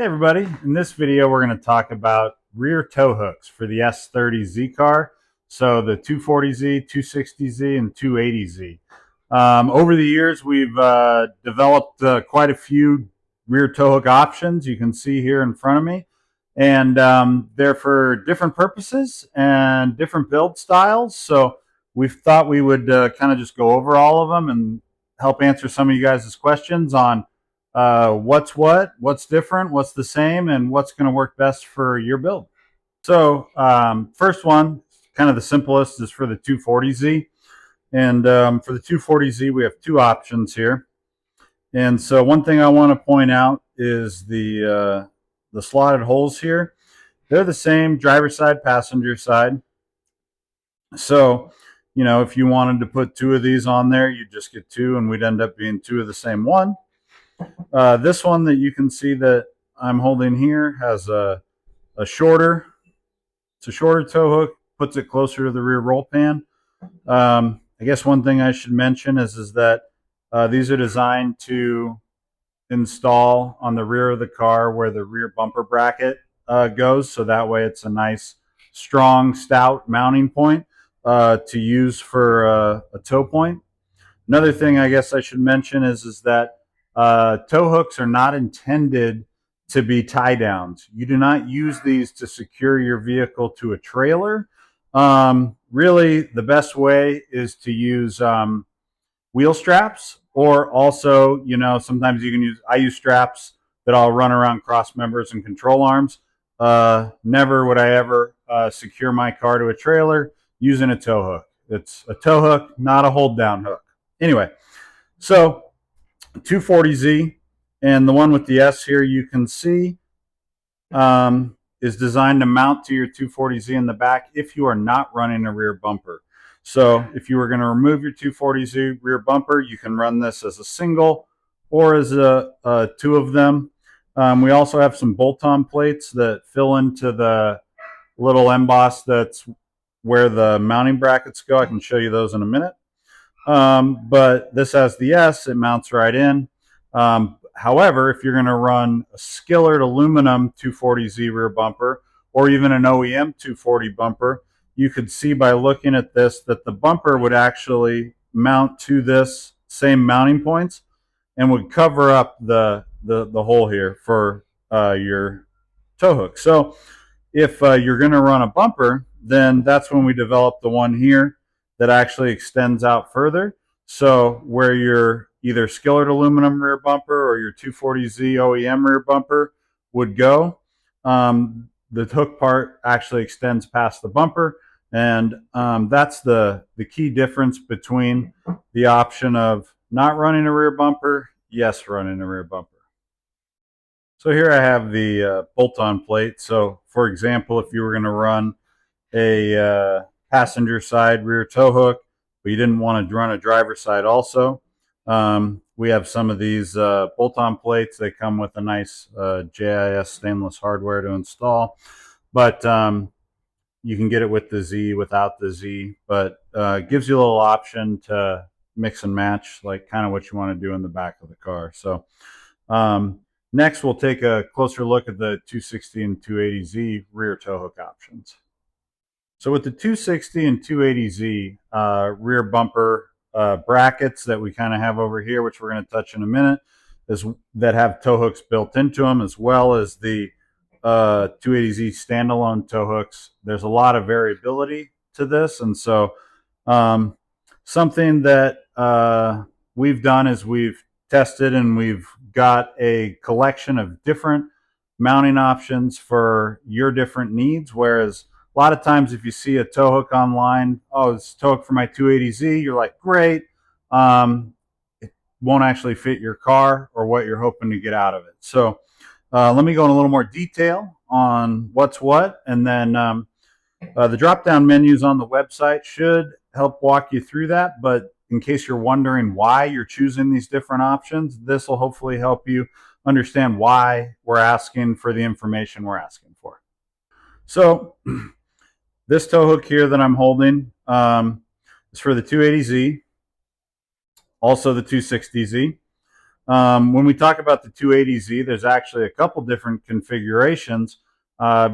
Hey everybody, in this video we're going to talk about rear tow hooks for the S30Z car. So the 240Z, 260Z, and 280Z. Over the years we've developed quite a few rear tow hook options you can see here in front of me. And they're for different purposes and different build styles. So we thought we would kind of just go over all of them and help answer some of you guys' questions on what's different, what's the same, and what's going to work best for your build. So first one, kind of the simplest, is for the 240Z. And for the 240Z, we have two options here. And so one thing I want to point out is the slotted holes here. They're the same driver side, passenger side. So, you know, if you wanted to put two of these on there, you'd just get two, and we'd end up being two of the same one. This one that you can see that I'm holding here has a shorter tow hook, puts it closer to the rear roll pan. I guess one thing I should mention is that these are designed to install on the rear of the car where the rear bumper bracket goes, so that way it's a nice, strong, stout mounting point to use for a tow point. Another thing I guess I should mention is that tow hooks are not intended to be tie downs. You do not use these to secure your vehicle to a trailer. Really, the best way is to use wheel straps, or also, you know, sometimes you can I use straps that I'll run around cross members and control arms. Never would I ever secure my car to a trailer using a tow hook. It's a tow hook, not a hold down hook. Anyway, so 240Z, and the one with the S here you can see is designed to mount to your 240Z in the back if you are not running a rear bumper. So if you were going to remove your 240Z rear bumper, you can run this as a single or as two of them. We also have some bolt-on plates that fill into the little emboss that's where the mounting brackets go. I can show you those in a minute. But this has the S, it mounts right in. However, if you're going to run a Skillard aluminum 240Z rear bumper, or even an OEM 240 bumper, you could see by looking at this that the bumper would actually mount to this same mounting points and would cover up the hole here for your tow hook. So if you're going to run a bumper, then that's when we developed the one here that actually extends out further. So where your either Skillard aluminum rear bumper or your 240Z OEM rear bumper would go, the hook part actually extends past the bumper. And that's the key difference between the option of not running a rear bumper, yes, running a rear bumper. So here I have the bolt-on plate. So for example, if you were going to run a passenger side rear tow hook, but you didn't want to run a driver side also, we have some of these bolt-on plates. They come with a nice JIS stainless hardware to install, but you can get it with the Z, without the Z, but gives you a little option to mix and match, like kind of what you want to do in the back of the car. So next we'll take a closer look at the 260 and 280Z rear tow hook options. So with the 260 and 280Z rear bumper brackets that we kind of have over here, which we're going to touch in a minute, that have tow hooks built into them, as well as the 280Z standalone tow hooks, there's a lot of variability to this. And so something that we've done is we've tested and we've got a collection of different mounting options for your different needs. Whereas a lot of times if you see a tow hook online, oh, it's a tow hook for my 280Z, you're like, great. It won't actually fit your car or what you're hoping to get out of it. So let me go in a little more detail on what's what, and then the drop-down menus on the website should help walk you through that. But in case you're wondering why you're choosing these different options, this will hopefully help you understand why we're asking for the information we're asking for. So this tow hook here that I'm holding is for the 280Z, also the 260Z. When we talk about the 280Z, there's actually a couple different configurations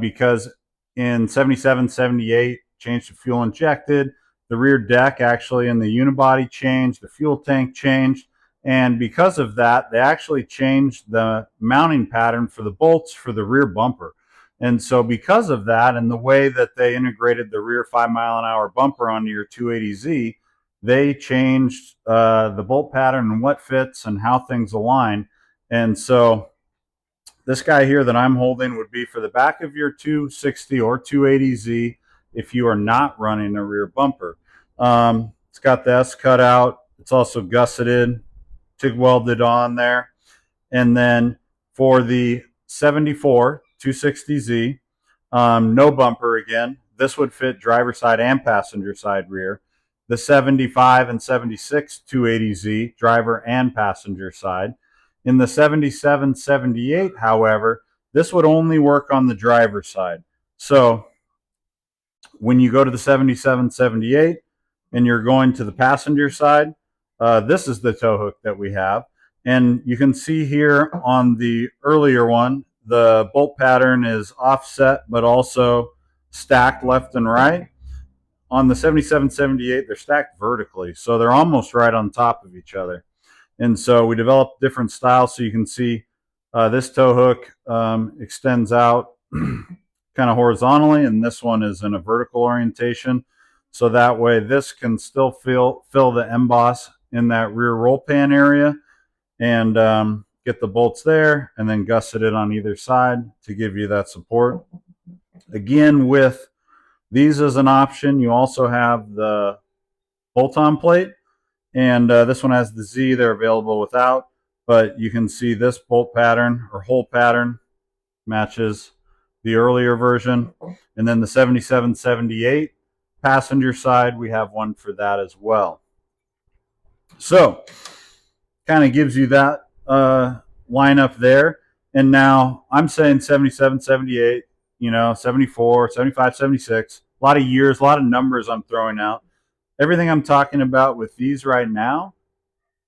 because in 77, 78, changed to fuel injected. The rear deck actually in the unibody changed, the fuel tank changed. And because of that, they actually changed the mounting pattern for the bolts for the rear bumper. And so because of that and the way that they integrated the rear 5-mile-an-hour bumper onto your 280Z, they changed the bolt pattern and what fits and how things align. And so this guy here that I'm holding would be for the back of your 260 or 280Z if you are not running a rear bumper. It's got the S cut out. It's also gusseted, TIG welded on there. And then for the 74 260Z, no bumper again. This would fit driver side and passenger side rear. The 75 and 76 280Z, driver and passenger side. In the 77 78, however, this would only work on the driver side. So when you go to the 77 78 and you're going to the passenger side, this is the tow hook that we have. And you can see here on the earlier one, the bolt pattern is offset, but also stacked left and right. On the 77, 78, they're stacked vertically. So they're almost right on top of each other. And so we developed different styles. So you can see this tow hook extends out kind of horizontally, and this one is in a vertical orientation. So that way this can still fill the emboss in that rear roll pan area and get the bolts there and then gusset it on either side to give you that support. Again, with these as an option, you also have the bolt-on plate, and this one has the Z. They're available without, but you can see this bolt pattern or hole pattern matches the earlier version. And then the 77 78 passenger side, we have one for that as well. So kind of gives you that lineup there. And now I'm saying 77 78, 74, 75, 76, a lot of years, a lot of numbers I'm throwing out. Everything I'm talking about with these right now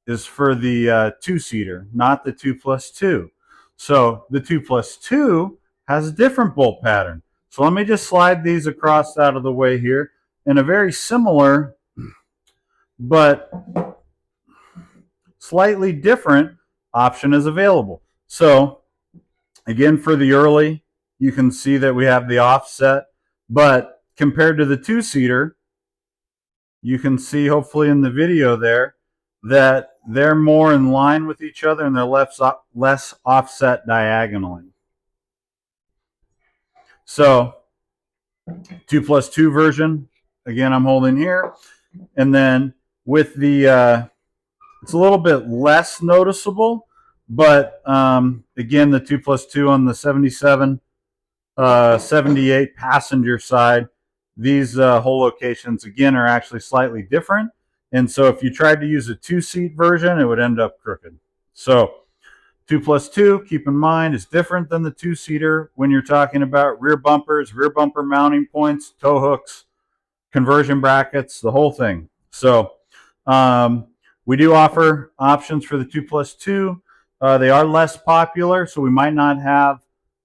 is for the two-seater, not the 2+2. So the 2+2 has a different bolt pattern. So let me just slide these across out of the way here. And a very similar but slightly different option is available. So again, for the early, you can see that we have the offset, but compared to the two-seater, you can see hopefully in the video there that they're more in line with each other and they're less offset diagonally. So 2+2 version, again, I'm holding here. And then with the, it's a little bit less noticeable, but again, the 2+2 on the 77, 78 passenger side, these hole locations, again, are actually slightly different. And so if you tried to use a two-seat version, it would end up crooked. So 2+2, keep in mind, is different than the two-seater when you're talking about rear bumpers, rear bumper mounting points, tow hooks, conversion brackets, the whole thing. So we do offer options for the 2+2. They are less popular, so we might not have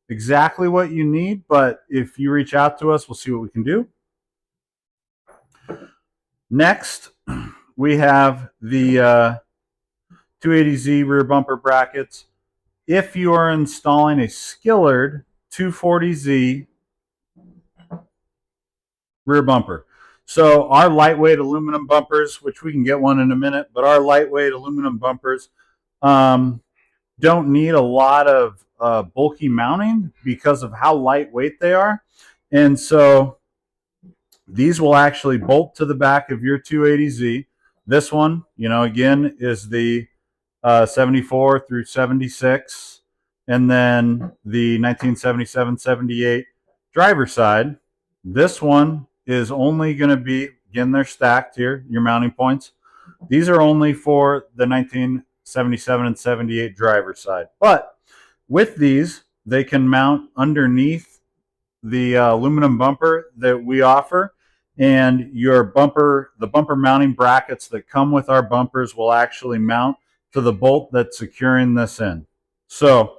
exactly what you need, but if you reach out to us, we'll see what we can do. Next, we have the 280Z rear bumper brackets. If you are installing a Skillard 240Z rear bumper. So our lightweight aluminum bumpers, which we can get one in a minute, but our lightweight aluminum bumpers don't need a lot of bulky mounting because of how lightweight they are. And so these will actually bolt to the back of your 280Z. This one, again, is the 74 through 76. And then the 1977, 78 driver side. This one is only going to be, again, they're stacked here, your mounting points. These are only for the 1977 and 78 driver side. But with these, they can mount underneath the aluminum bumper that we offer. And your bumper, the bumper mounting brackets that come with our bumpers will actually mount to the bolt that's securing this in. So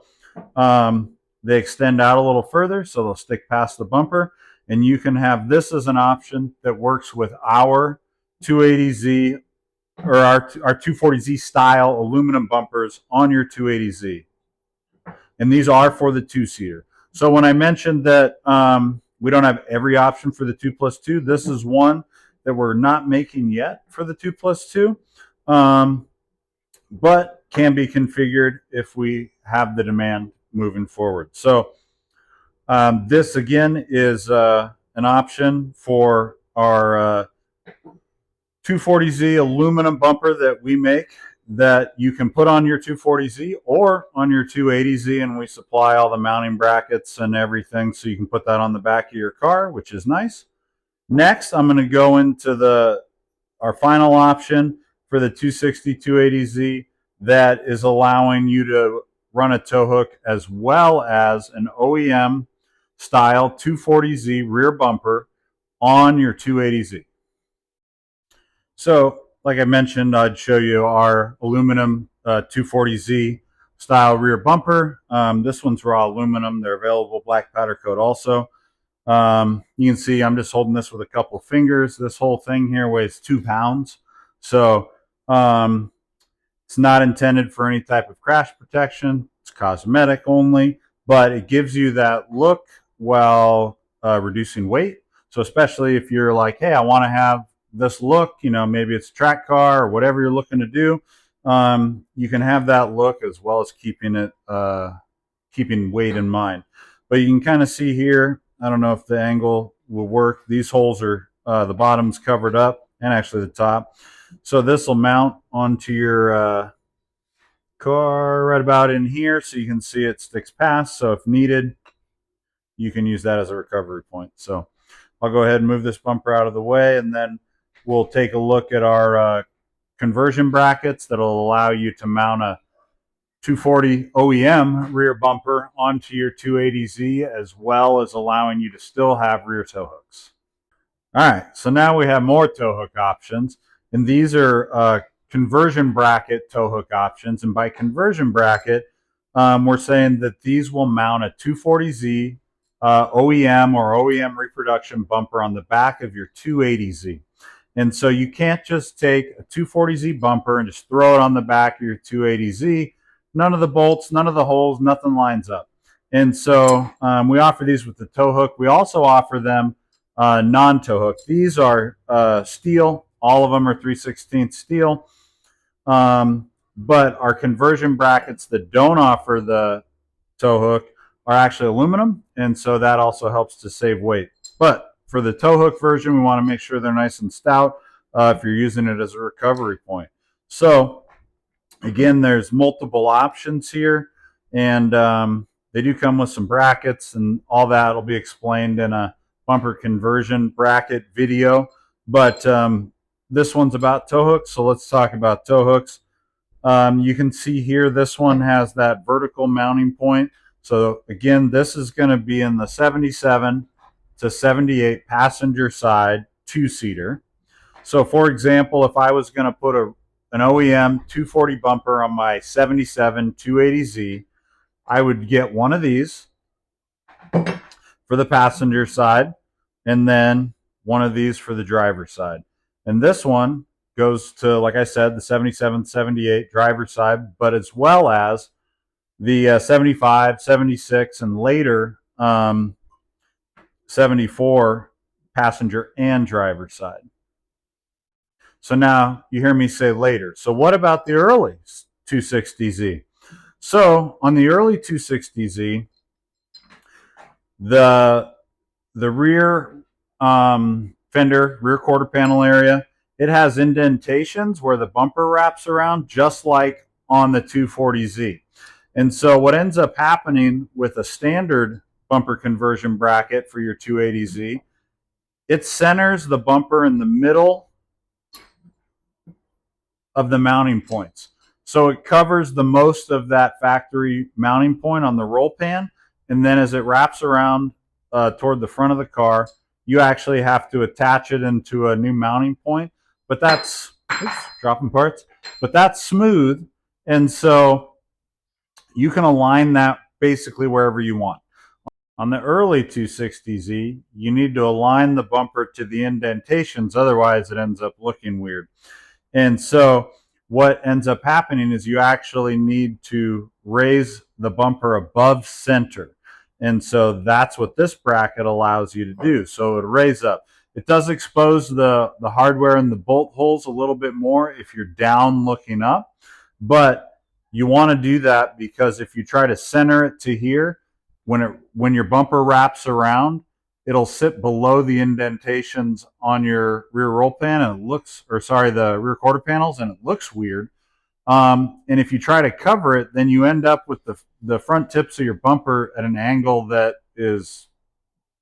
they extend out a little further, so they'll stick past the bumper, and you can have this as an option that works with our 280Z or our 240Z style aluminum bumpers on your 280Z. And these are for the two-seater. So when I mentioned that we don't have every option for the 2+2, this is one that we're not making yet for the 2+2, but can be configured if we have the demand moving forward. So this again is an option for our 240Z aluminum bumper that we make, that you can put on your 240Z or on your 280Z, and we supply all the mounting brackets and everything, so you can put that on the back of your car, which is nice. Next, I'm going to go into our final option for the 260 280Z that is allowing you to run a tow hook as well as an OEM style 240Z rear bumper on your 280Z. So, like I mentioned, I'd show you our aluminum 240Z style rear bumper. This one's raw aluminum. They're available black powder coat also. You can see I'm just holding this with a couple of fingers. This whole thing here weighs 2 pounds. So it's not intended for any type of crash protection. It's cosmetic only, but it gives you that look while reducing weight. So especially if you're like, hey, I want to have this look, you know, maybe it's a track car or whatever you're looking to do, you can have that look as well as keeping weight in mind. But you can kind of see here, I don't know if the angle will work, these holes are the bottom's covered up and actually the top, so this will mount onto your car right about in here, so you can see it sticks past, so if needed you can use that as a recovery point. So I'll go ahead and move this bumper out of the way, and then we'll take a look at our conversion brackets that'll allow you to mount a 240 OEM rear bumper onto your 280Z, as well as allowing you to still have rear tow hooks. All right, so now we have more tow hook options, and these are conversion bracket tow hook options. And by conversion bracket, we're saying that these will mount a 240Z OEM or OEM reproduction bumper on the back of your 280Z. And so you can't just take a 240Z bumper and just throw it on the back of your 280Z. None of the bolts, none of the holes, nothing lines up. And so we offer these with the tow hook. We also offer them non-tow hook. These are steel. All of them are 3/16 steel. But our conversion brackets that don't offer the tow hook are actually aluminum, and so that also helps to save weight. But for the tow hook version, we want to make sure they're nice and stout if you're using it as a recovery point. So again, there's multiple options here, and they do come with some brackets, and all that will be explained in a bumper conversion bracket video. But this one's about tow hooks, so let's talk about tow hooks. You can see here, this one has that vertical mounting point. So again, this is going to be in the 77 to 78 passenger side two-seater. So for example, if I was going to put an OEM 240 bumper on my 77 280Z, I would get one of these for the passenger side, and then one of these for the driver's side. And this one goes to, like I said, the 77, 78 driver's side, but as well as the 75, 76, and later 74 passenger and driver's side. So now you hear me say later. So what about the early 260Z? So on the early 260Z, the rear fender, rear quarter panel area, it has indentations where the bumper wraps around, just like on the 240Z. And so what ends up happening with a standard bumper conversion bracket for your 280Z, it centers the bumper in the middle of the mounting points. So it covers the most of that factory mounting point on the roll pan, and then as it wraps around toward the front of the car, you actually have to attach it into a new mounting point. But that's, oops, dropping parts, but that's smooth, And so you can align that basically wherever you want. On the early 260Z, you need to align the bumper to the indentations, otherwise it ends up looking weird. And so what ends up happening is you actually need to raise the bumper above center. And so that's what this bracket allows you to do. So it'll raise up. It does expose the hardware and the bolt holes a little bit more if you're down looking up, but you want to do that because if you try to center it to here, when your bumper wraps around, it'll sit below the indentations on your rear roll pan, and it looks, or sorry, the rear quarter panels, and it looks weird. And if you try to cover it, then you end up with the front tips of your bumper at an angle that is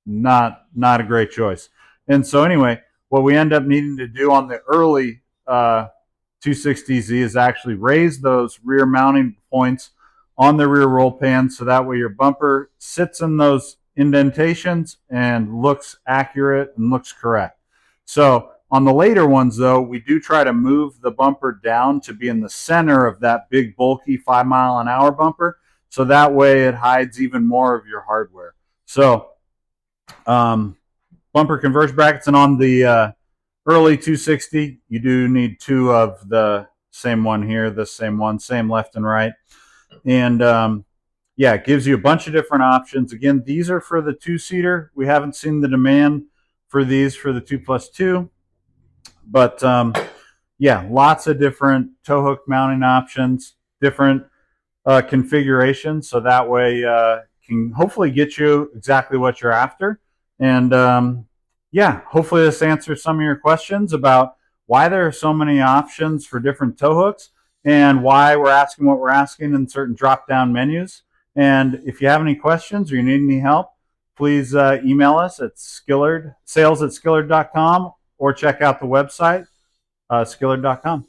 not a great choice. And so anyway, what we end up needing to do on the early 260Z is actually raise those rear mounting points on the rear roll pan, so that way your bumper sits in those indentations and looks accurate and looks correct. So on the later ones, though, we do try to move the bumper down to be in the center of that big, bulky 5-mile-an-hour bumper, so that way it hides even more of your hardware. So bumper conversion brackets, and on the early 260, you do need two of the same one here, this same one, same left and right. And yeah, it gives you a bunch of different options. Again, these are for the two-seater. We haven't seen the demand for these for the 2+2. But yeah, lots of different tow hook mounting options, different configurations. So that way can hopefully get you exactly what you're after. And yeah, hopefully this answers some of your questions about why there are so many options for different tow hooks and why we're asking what we're asking in certain drop-down menus. And if you have any questions or you need any help, please email us at sales@skillard.com, or check out the website, skillard.com.